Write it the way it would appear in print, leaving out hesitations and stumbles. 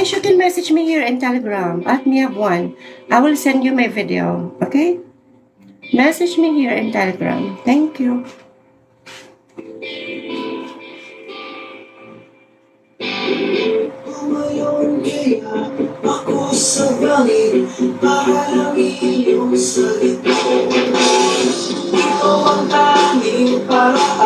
Guys, you can message me here in Telegram at Mia1. I will send you my video. Okay? Message me here in Telegram. Thank you. Ngayon kaya ako sa langit para lang iyong salita. Ikaw ang tanging para